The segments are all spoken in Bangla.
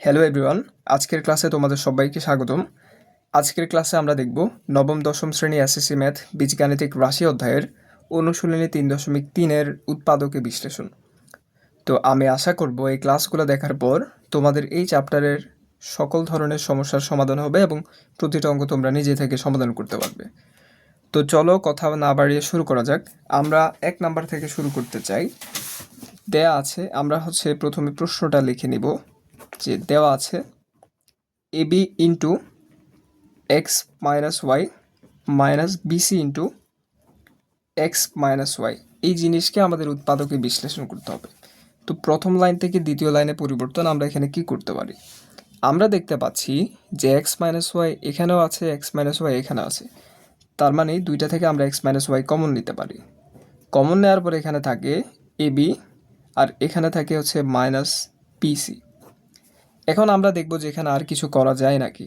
হ্যালো এভরিওয়ান, আজকের ক্লাসে তোমাদের সবাইকে স্বাগতম। আজকের ক্লাসে আমরা দেখব নবম দশম শ্রেণী এসএসসি ম্যাথ বীজগাণিতিক রাশি অধ্যায়ের অনুশীলনী 3.3-এর উৎপাদকে বিশ্লেষণ। তো আমি আশা করব এই ক্লাসগুলো দেখার পর তোমাদের এই চ্যাপ্টারের সকল ধরনের সমস্যার সমাধান হবে এবং প্রতিটা অঙ্ক তোমরা নিজে থেকে সমাধান করতে পারবে। তো চলো কথা না বাড়িয়ে শুরু করা যাক। আমরা 1 নাম্বার থেকে শুরু করতে চাই। দেয়া আছে, আমরা প্রথমে প্রশ্নটা লিখে নিব যে দেওয়া আছে AB into x minus y minus BC into x minus y, এই জিনিসকে আমাদের উৎপাদকে বিশ্লেষণ করতে হবে। তো প্রথম লাইন থেকে দ্বিতীয় লাইনে পরিবর্তন আমরা এখানে কি করতে পারি? আমরা দেখতে পাচ্ছি যে এক্স মাইনাস ওয়াই এখানেও আছে, এক্স মাইনাস ওয়াই এখানে আছে, তার মানে দুইটা থেকে আমরা এক্স মাইনাস ওয়াই কমন নিতে পারি। কমন নেওয়ার পর এখানে থাকে এবি আর এখানে থাকে মাইনাস পিসি। এখন আমরা দেখব যে এখানে আর কিছু করা যায় নাকি।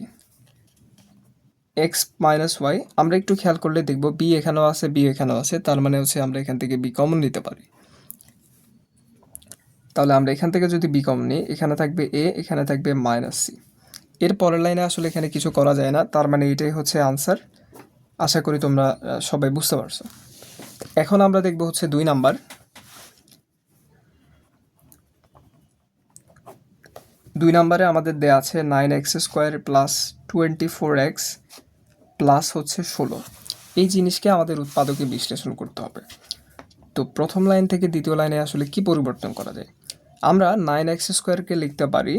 এক্স মাইনাস ওয়াই আমরা একটু খেয়াল করলে দেখব বি এখানেও আছে, বি এখানেও আছে, তার মানে আমরা এখান থেকে বি কমন নিতে পারি। তাহলে আমরা এখান থেকে যদি বি কমন নিই, এখানে থাকবে এ, এখানে থাকবে মাইনাস সি। এর পরের লাইনে আসলে এখানে কিছু করা যায় না, তার মানে এটাই আনসার। আশা করি তোমরা সবাই বুঝতে পারছো। এখন আমরা দেখব 2 নাম্বার। 2 নাম্বারে আমাদের দেয়া আছে 9x² প্লাস 24x প্লাস 16। এই জিনিসকে আমাদের উৎপাদকে বিশ্লেষণ করতে হবে। তো প্রথম লাইন থেকে দ্বিতীয় লাইনে আসলে কি পরিবর্তন করা যায়? আমরা 9x² লিখতে পারি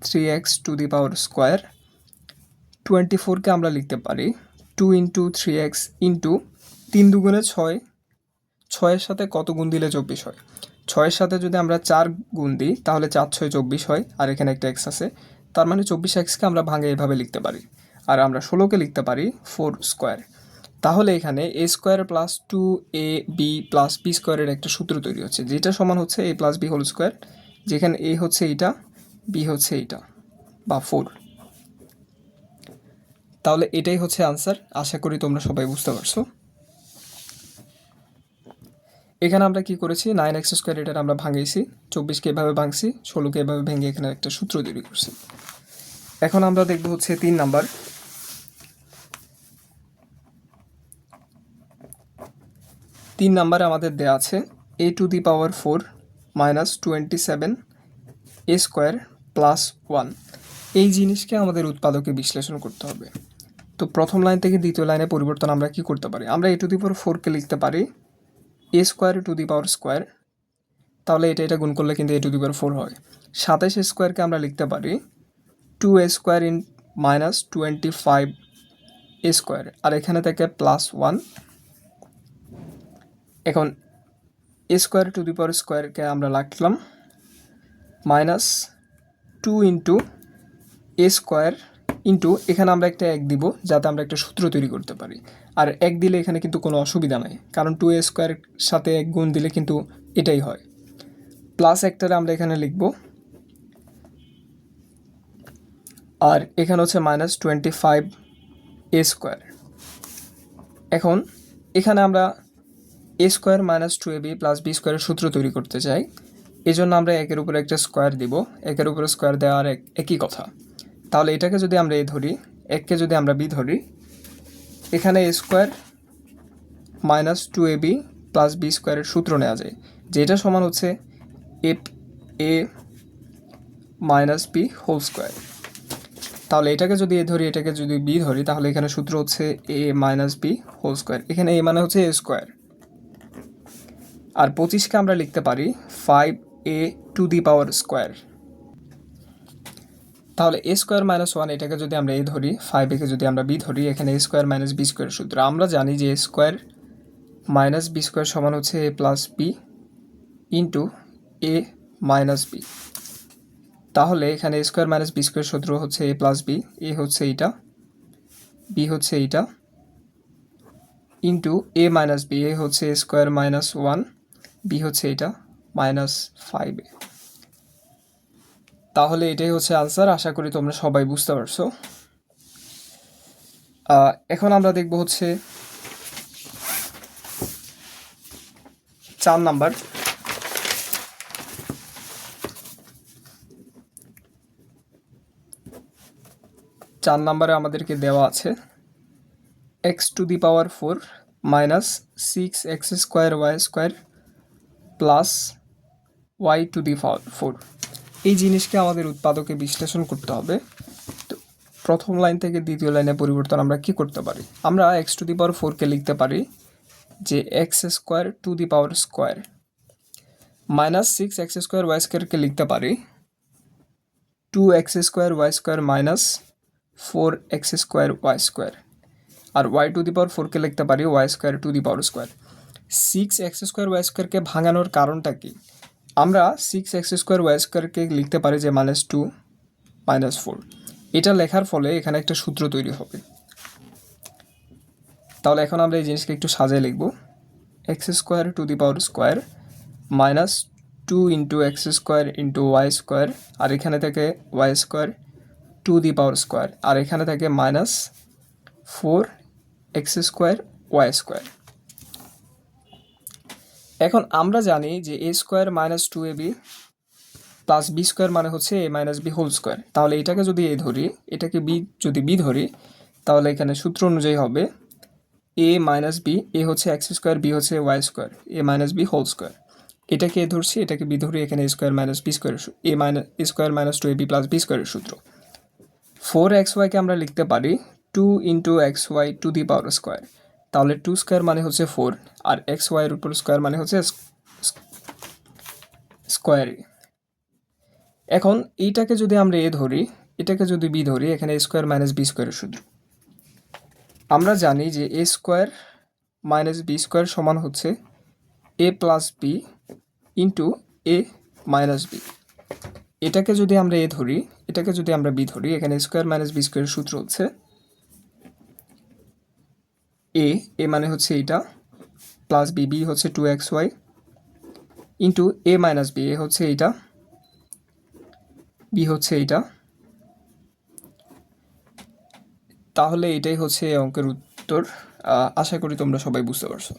3x², 24কে আমরা লিখতে পারি 2 ইন্টু 3x ইন্টু 3 দুগুণে 6। 6-এর সাথে কত গুণ দিলে 24 হয়? 6-এর সাথে যদি আমরা 4 গুণ দিই তাহলে 4×6 24 হয়, আর এখানে একটা এক্স আছে, তার মানে 24xকে আমরা ভাঙে এভাবে লিখতে পারি। আর আমরা 16কে লিখতে পারি 4²। তাহলে এখানে a² plus 2ab plus b² একটা সূত্র তৈরি হচ্ছে, যেটা সমান a plus b whole square, যেখানে a এইটা, b এইটা, বা 4। তাহলে এটাই আনসার। আশা করি তোমরা সবাই বুঝতে পারছো। এখানে আমরা কি করেছি, 9x² এটার আমরা ভাঙিয়েছি, 24কে এভাবে ভাঙছি, 16কে এভাবে ভেঙে এখানে একটা সূত্র তৈরি করছি। এখন আমরা দেখব 3 নাম্বার। 3 নাম্বারে আমাদের দেয়া আছে a⁴ মাইনাস 27 প্লাস 1। এই জিনিসকে আমাদের উৎপাদকে বিশ্লেষণ করতে হবে। তো প্রথম লাইন থেকে দ্বিতীয় লাইনে পরিবর্তন আমরা কি করতে পারি? আমরা a⁴কে লিখতে পারি a²² তাহলে এটা গুণ করলে কিন্তু a⁴ হয়। 27 কে আমরা লিখতে পারি 2a² ইন মাইনাস 25a², আর এখানে থেকে প্লাস 1। এখন a²কে আমরা লিখলাম মাইনাস 2 ইন্টু a² ইন্টু এখানে আমরা একটা 1 দিব যাতে আমরা একটা সূত্র তৈরি করতে পারি। আর 1 দিলে এখানে কিন্তু কোনো অসুবিধা নাই, কারণ 2a² সাথে 1 গুণ দিলে কিন্তু এটাই হয়। প্লাস একটারে আমরা এখানে লিখব, আর এখানে মাইনাস 25a²। এখন এখানে আমরা a² minus 2ab plus b² সূত্র তৈরি করতে চাই, এই জন্য আমরা একের উপরে একটা স্কোয়ার দিব। একের উপরে স্কোয়ার দেওয়ার একই কথা। তাহলে এটাকে যদি আমরা এ ধরি, এককে যদি আমরা বি ধরি, এখানে a² minus 2ab plus b² সূত্র নেওয়া যায়, যেটা সমান a minus b whole square. তাহলে এটাকে যদি এ ধরি, এটাকে যদি বি ধরি, তাহলে এখানে সূত্র a minus b whole square. এখানে a মানে a²। আর 25কে আমরা লিখতে পারি 5a²। তাহলে a² মাইনাস 1 এটাকে যদি আমরা এ ধরি, 5a-কে যদি আমরা বি ধরি, এখানে a² মাইনাস b² সূত্র। আমরা জানি যে a² মাইনাস b² সমান a plus b into a minus b। তাহলে এখানে a² মাইনাস b² সূত্র a প্লাস b, a এইটা, b এইটা, into a minus b, a a² minus 1, b এইটা মাইনাস 5a। তাহলে এটাই আনসার। আশা করি তোমরা সবাই বুঝতে পারছো। এখন আমরা দেখব 4 নাম্বার। 4 নম্বরে আমাদেরকে দেওয়া আছে x⁴ minus 6x² plus y⁴। এই জিনিসকে আমাদের উৎপাদকে বিশ্লেষণ করতে হবে। তো প্রথম লাইন থেকে দ্বিতীয় লাইনে পরিবর্তন আমরা কি করতে পারি? আমরা x⁴কে লিখতে পারি যে x² মাইনাস 6x² লিখতে পারি 2x² মাইনাস 4x² আর y⁴ লিখতে পারি y². 6x² ভাঙানোর কারণটা কি? আমরা 6x² লিখতে পারি যে -2 -4। এটা লেখার ফলে এখানে একটা সূত্র তৈরি হবে। তাহলে এখন আমরা এই জিনিসকে একটু সাজিয়ে লিখব x² মাইনাস 2 × x² × y² আর এখানে থাকে y² আর এখানে থাকে মাইনাস 4x² y²। এখন আমরা জানি যে a² - 2ab প্লাস b² মানে হচ্ছে a - b হোল স্কোয়ার। তাহলে এটাকে যদি a ধরি, এটাকে যদি b ধরি, তাহলে এখানে সূত্র অনুযায়ী হবে a - b, a হচ্ছে x², b হচ্ছে y², a - b whole square. এটাকে a ধরছি, এটাকে b ধরি, এখানে a² - b² a² - 2ab plus b² সূত্র। 4xy-কে আমরা লিখতে পারি 2 × xy²। তাহলে 2² মানে হচ্ছে 4 আর xy এর উপর স্কোয়ার মানে হচ্ছে স্কোয়ারই। এখন এইটাকে যদি আমরা a ধরি, এটাকে যদি b ধরি, এখানে a² - b² সূত্র। আমরা জানি যে a² - b² সমান হচ্ছে a + b × a - b। এটাকে যদি আমরা a ধরি, এটাকে যদি আমরা b ধরি, এখানে a² - b² সূত্র হচ্ছে a মানে হচ্ছে এইটা প্লাস b হচ্ছে 2xy into a - b, a হচ্ছে এইটা, b হচ্ছে এইটা। তাহলে এটাই হচ্ছে এই অঙ্কের উত্তর। আশা করি তোমরা সবাই বুঝতে পারছো।